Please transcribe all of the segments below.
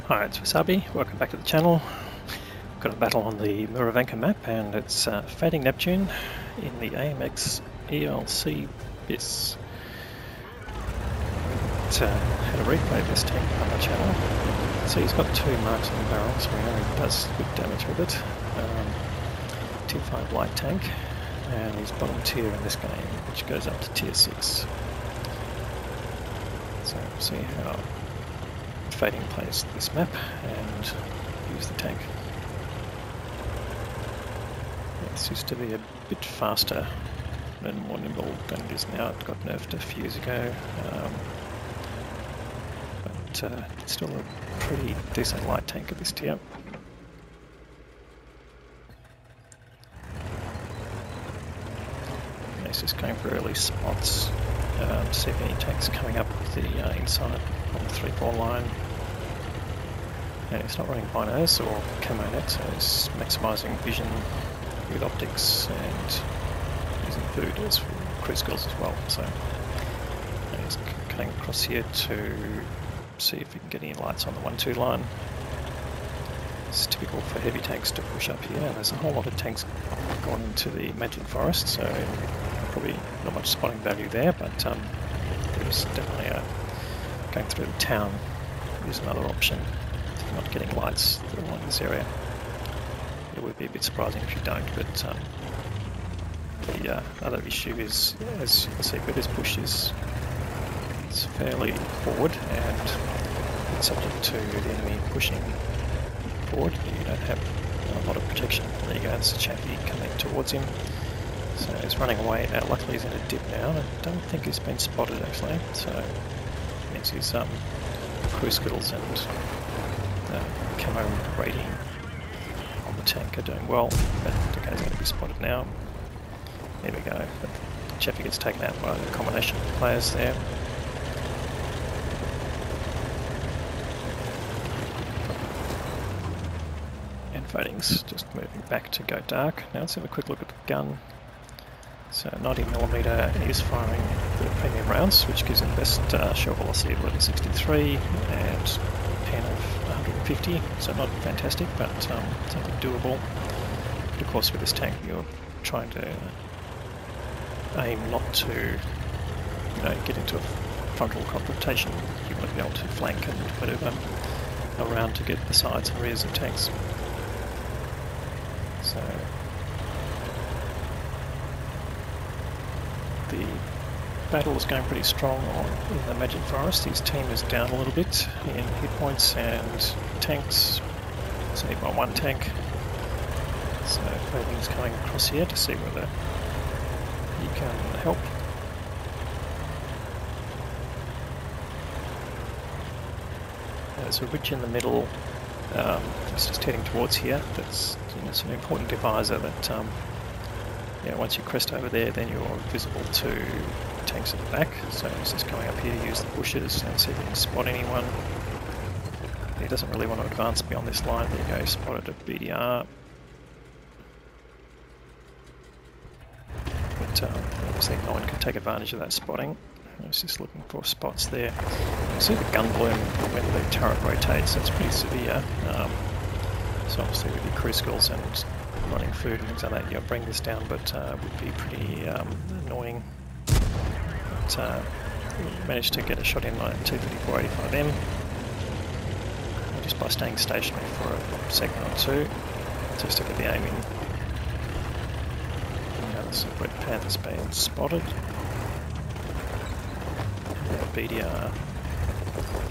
Hi, it's Wasabi. Welcome back to the channel. We've got a battle on the Muravanka map, and it's FadingNeptune in the AMX ELC BIS. Had a replay of this tank on the channel. So he's got 2 marks on the barrel, so we know he does good damage with it. Tier 5 light tank, and he's bottom tier in this game, which goes up to tier 6. So we'll see how Fading plays this map and use the tank. This used to be a bit faster and more nimble than it is now. It got nerfed a few years ago, but it's still a pretty decent light tank at this tier. And it's just going for early spots to see if any tanks coming up the inside on the 3-4 line. And it's not running binos or camo net, so it's maximising vision with optics and using food as for cruise skills as well. So it's cutting across here to see if we can get any lights on the 1-2 line. It's typical for heavy tanks to push up here. There's a whole lot of tanks gone into the Magic Forest, so probably not much spotting value there, but there's definitely going through the town is another option. If you're not getting lights along this area, it would be a bit surprising if you don't, but the other issue is, as you can see where this bush is, it's fairly forward and it's subject to the enemy pushing forward. You don't have a lot of protection. There you go, it's a chaffy coming towards him. So he's running away. Luckily he's in a dip now. I don't think he's been spotted actually, so it means his crew skills and camo rating on the tank are doing well, but okay, he's going to be spotted now. There we go. But Chaffee gets taken out by the combination of players there. And Fading's just moving back to go dark. Now let's have a quick look at the gun. So 90mm is firing the premium rounds, which gives him best shell velocity of 1163 and pen of 150, so not fantastic, but something doable. But of course with this tank you're trying to aim not to get into a frontal confrontation. You want to be able to flank and whatever around to get the sides and rears of tanks. So the battle is going pretty strong in the Magic Forest. His team is down a little bit in hit points and tanks. It's only by 1 tank. So Fading's coming across here to see whether he can help. There's a ridge in the middle. It's just heading towards here. That's it's an important divisor that once you crest over there, then you're visible to tanks at the back. So he's just coming up here to use the bushes and see if he can spot anyone. He doesn't really want to advance beyond this line. There you go, spotted a BDR. But obviously no one can take advantage of that spotting. He's just looking for spots there. You see the gun bloom when the turret rotates, that's pretty severe. So obviously with your crew skills and running food and things like that, you'll bring this down, but it would be pretty annoying. But we managed to get a shot in like 234-85M just by staying stationary for a second or two, just to get the aiming. Now this Red Panther's been spotted. BDR.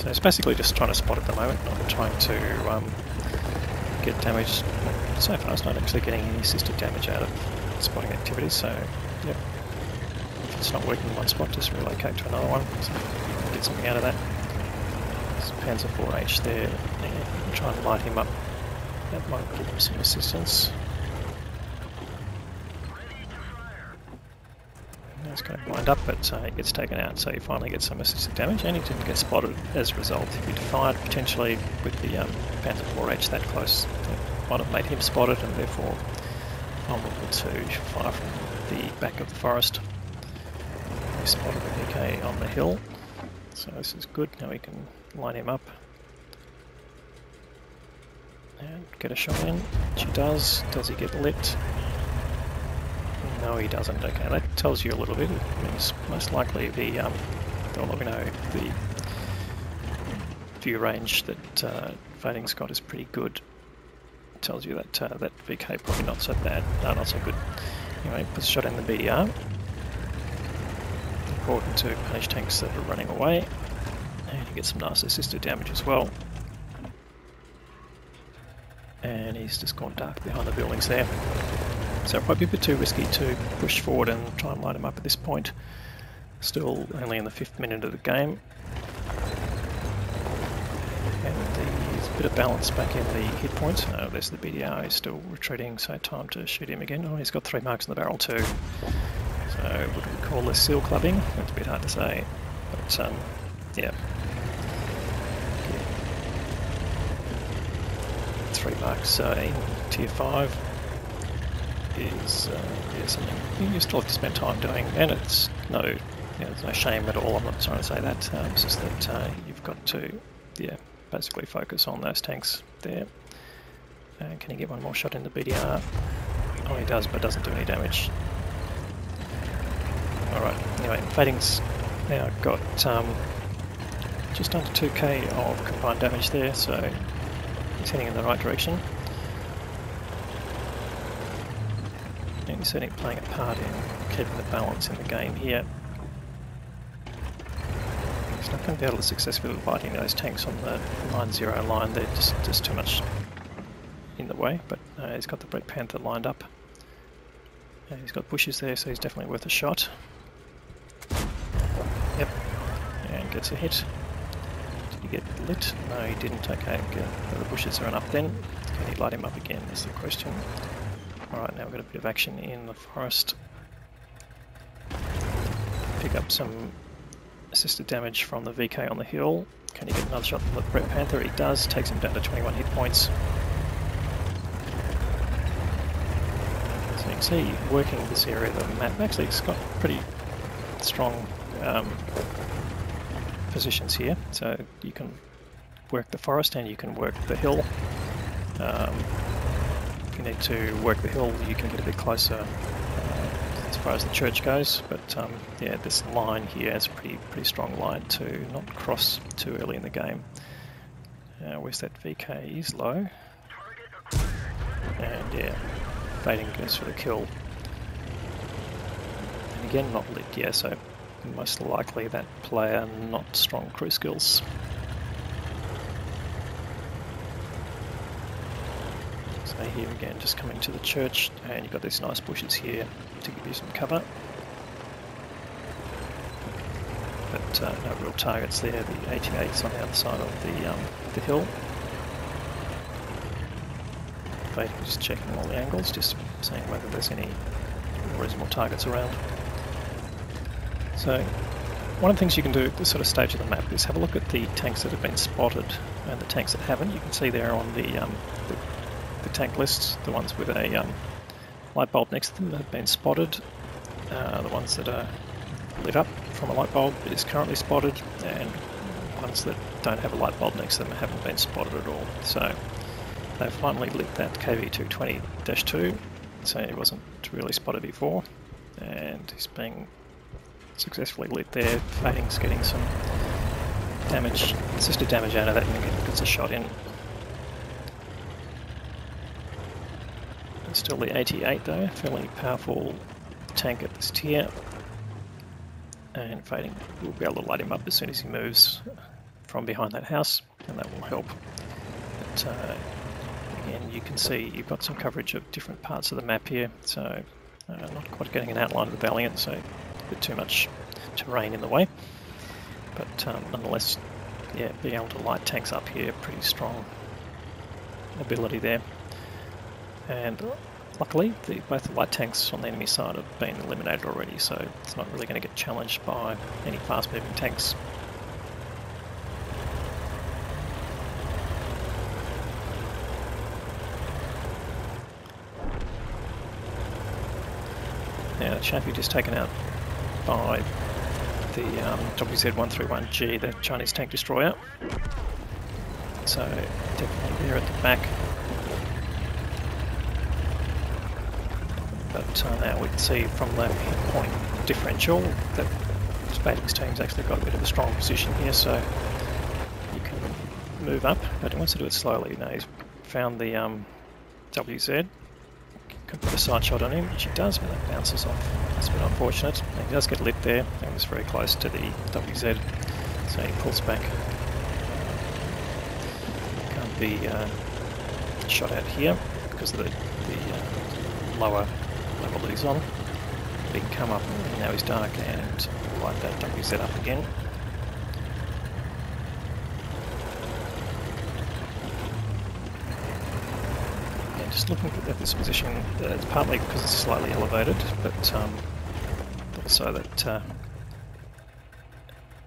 So it's basically just trying to spot at the moment, not trying to get damage. So far it's not actually getting any assisted damage out of spotting activities, so yep. If it's not working in one spot, just relocate to another one, so you can get something out of that. There's Panzer 4H there, and try and light him up. That might give him some assistance. It's going to blind up, but he gets taken out, so he finally gets some assisted damage, and he didn't get spotted as a result. If he'd fired potentially with the Panzer 4H that close, it might have made him spotted and therefore vulnerable to fire from the back of the forest. He spotted the DK on the hill, so this is good. Now we can line him up. And get a shot in. She does. Does he get lit? No, he doesn't. Okay, that tells you a little bit. It means most likely the they'll let me know the view range that Fading's got is pretty good. It tells you that that VK probably not so bad. No, not so good. Anyway, puts a shot in the BDR. Important to punish tanks that are running away. And he gets some nice assisted damage as well. And he's just gone dark behind the buildings there. So it might be a bit too risky to push forward and try and light him up at this point. Still only in the 5th minute of the game. And there's a bit of balance back in the hit points. Oh, there's the BDR, he's still retreating, so time to shoot him again. Oh, he's got 3 marks in the barrel too. So would we call this seal clubbing? That's a bit hard to say. But yeah. 3 marks in tier 5 is yeah, something you still have to spend time doing, and it's there's no shame at all. I'm not trying to say that. It's just that you've got to basically focus on those tanks there. Can he get one more shot in the BDR? Oh, he does, but doesn't do any damage. Alright, anyway, Fading's now got just under 2k of combined damage there, so he's heading in the right direction. And he's certainly playing a part in keeping the balance in the game here. He's not going to be able to successfully fighting those tanks on the 9-0 line, they're just too much in the way, but he's got the Red Panther lined up. And he's got bushes there, so he's definitely worth a shot. Yep, and gets a hit. Did he get lit? No, he didn't. Okay, good. The bushes are up then. Can he light him up again? That's the question. Alright, now we've got a bit of action in the forest. Pick up some assisted damage from the VK on the hill. Can he get another shot from the Red Panther? He does. Takes him down to 21 hit points. So you can see working this area of the map. Actually, it's got pretty strong positions here. So you can work the forest and you can work the hill. If you need to work the hill, you can get a bit closer as far as the church goes. But yeah, this line here is a pretty strong line to not cross too early in the game. Where's that VK? He's low. And yeah, Fading goes for the kill. And again, not lit, yeah, so most likely that player not strong crew skills. So here again, just coming to the church, and you've got these nice bushes here to give you some cover. But no real targets there. The 88's on the other side of the hill. Just checking all the angles, just seeing whether there's any reasonable targets around. So one of the things you can do at this sort of stage of the map is have a look at the tanks that have been spotted and the tanks that haven't. You can see there on the tank lists, the ones with a light bulb next to them have been spotted. The ones that are lit up from a light bulb is currently spotted, and ones that don't have a light bulb next to them haven't been spotted at all. So they've finally lit that KV-220-2, so he wasn't really spotted before, and he's being successfully lit there. Fading's getting some damage, assisted damage out of that, and gets a shot in. And still the 88 though, fairly powerful tank at this tier, and Fading will be able to light him up as soon as he moves from behind that house, and that will help. But, again, you can see you've got some coverage of different parts of the map here, so not quite getting an outline of the Valiant, so a bit too much terrain in the way. But nonetheless, yeah, being able to light tanks up here, pretty strong ability there. And luckily, both the light tanks on the enemy side have been eliminated already, so it's not really going to get challenged by any fast-moving tanks. Now, Chaffee just taken out by the WZ-131G, the Chinese tank destroyer. So definitely there at the back. But now we can see from the hit point differential that Fading's team's actually got a bit of a strong position here, so you can move up, but he wants to do it slowly. Now he's found the WZ, can put a side shot on him, which he does, but that bounces off. That's a bit unfortunate. And he does get lit there, and he's very close to the WZ, so he pulls back. Can't be shot out here because of the lower level that he's on. But he can come up, and now he's dark, and light that WZ up again. Just looking at this position, it's partly because it's slightly elevated, but also that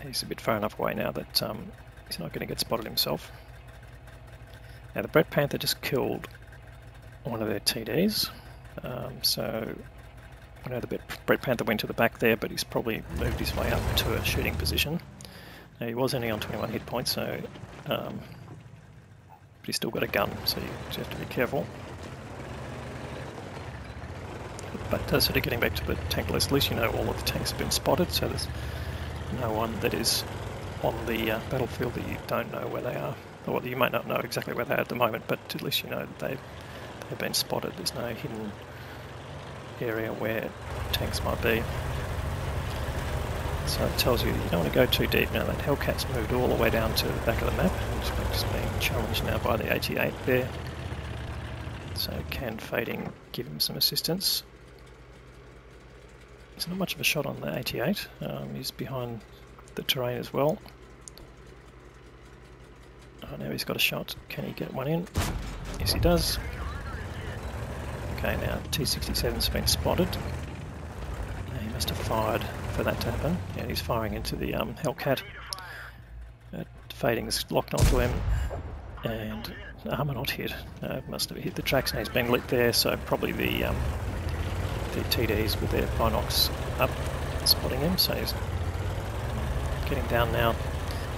he's a bit far enough away now that he's not going to get spotted himself. Now the Brett Panther just killed one of their TDs, so I know the Brett Panther went to the back there, but he's probably moved his way up to a shooting position. Now he was only on 21 hit points, so but he's still got a gun, so you have to be careful. But sort of getting back to the tank list, at least you know all of the tanks have been spotted, so there's no one that is on the battlefield that you don't know where they are. Or you might not know exactly where they are at the moment, but at least you know that they've been spotted. There's no hidden area where tanks might be. So it tells you that you don't want to go too deep. Now that Hellcat's moved all the way down to the back of the map, and it's just being challenged now by the 88 there. So can Fading give him some assistance? There's not much of a shot on the 88, he's behind the terrain as well. Oh, now he's got a shot. Can he get one in? Yes, he does. Okay, now T-67's been spotted. Now he must have fired for that to happen. Yeah, he's firing into the Hellcat. Fading's locked onto him, and armour not hit. Must have hit the tracks, and he's been lit there, so probably the TDs with their binocs up, spotting him, so he's getting down now.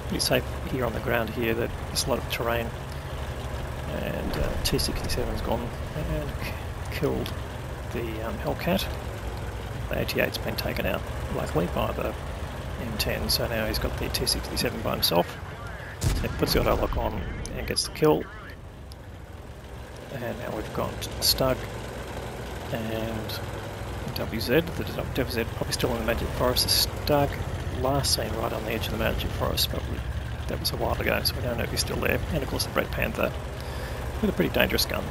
Pretty safe here on the ground here, there's a lot of terrain, and T-67's gone and killed the Hellcat. The 88's been taken out, luckily, by the M10, so now he's got the T-67 by himself. So he puts the auto lock on and gets the kill. And now we've got Stug and WZ. The WZ probably still in the Magic Forest. The Stug last seen right on the edge of the Magic Forest, but that was a while ago, so we don't know if he's still there. And of course the Brett Panther with a pretty dangerous gun.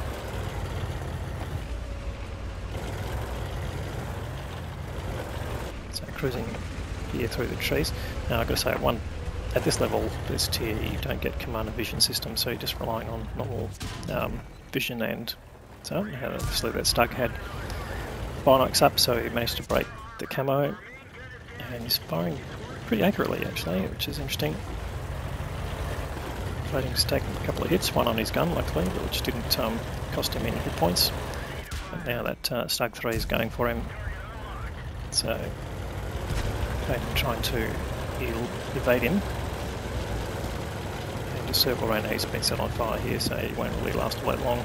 So cruising here through the trees. Now I've got to say, at this level, this tier, you don't get command and vision system, so you're just relying on normal vision. And so obviously that Stug had binocs up, so he managed to break the camo, and he's firing pretty accurately actually, which is interesting. Fading's taken a couple of hits, one on his gun luckily, which didn't cost him any hit points. But now that Stug 3 is going for him, so Fading trying to evade him. And just circle around, he's been set on fire here, so he won't really last all that long.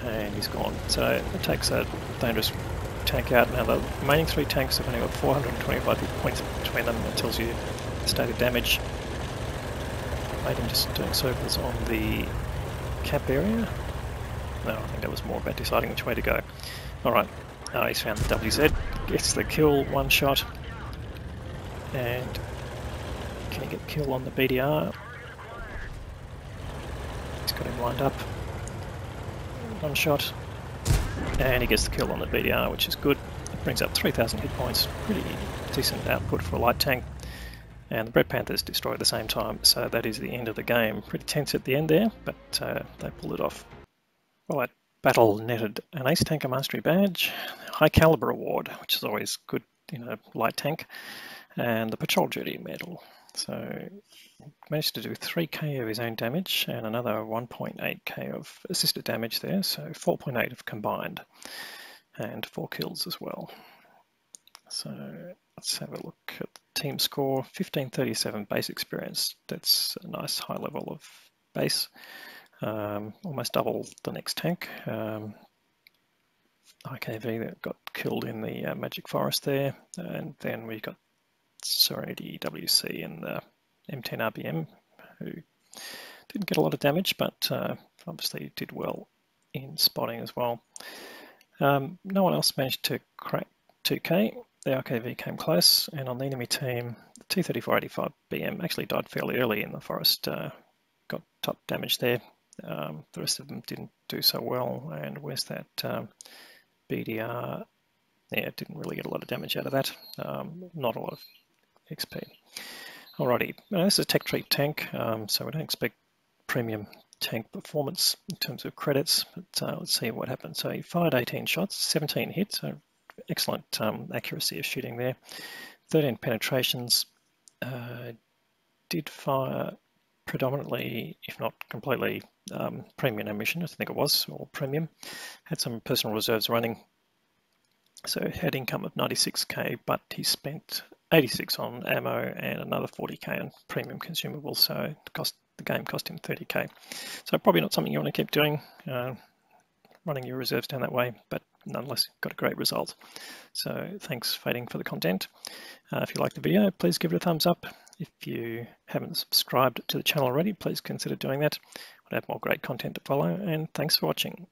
And he's gone. So it takes a dangerous tank out. Now the remaining three tanks have only got 425 hit points between them. That tells you the state of damage. Made him just doing circles on the cap area. No, I think that was more about deciding which way to go. Alright, he's found the WZ, gets the kill, one shot. And can he get kill on the BDR? He's got him lined up. One shot, and he gets the kill on the BDR, which is good. It brings up 3,000 hit points, pretty decent output for a light tank. And the Brett Panthers destroyed at the same time, so that is the end of the game. Pretty tense at the end there, but they pulled it off. Right, Battle netted an Ace Tanker Mastery Badge, High Caliber Award, which is always good in a light tank, and the Patrol Duty Medal. So managed to do 3k of his own damage and another 1.8k of assisted damage there, so 4.8 of combined, and 4 kills as well. So let's have a look at the team score. 1537 base experience. That's a nice high level of base. Almost double the next tank. IKV that got killed in the Magic Forest there, and then we got Serenity WC and the M10 RBM, who didn't get a lot of damage, but obviously did well in spotting as well. No one else managed to crack 2K. The IKV came close, and on the enemy team, the 234-85 BM actually died fairly early in the forest, got top damage there. The rest of them didn't do so well, and where's that BDR? Yeah, didn't really get a lot of damage out of that. Not a lot of XP. Alrighty, this is a tech treat tank, so we don't expect premium tank performance in terms of credits, but let's see what happens. So he fired 18 shots, 17 hits, so excellent accuracy of shooting there. 13 penetrations, did fire predominantly, if not completely, premium ammunition, I think it was, or premium. Had some personal reserves running, so had income of 96k, but he spent 86 on ammo and another 40k on premium consumables, so the game cost him 30k. So probably not something you want to keep doing, running your reserves down that way, but nonetheless got a great result. So thanks Fading for the content. If you liked the video, please give it a thumbs up. If you haven't subscribed to the channel already, please consider doing that. We'll have more great content to follow, and thanks for watching.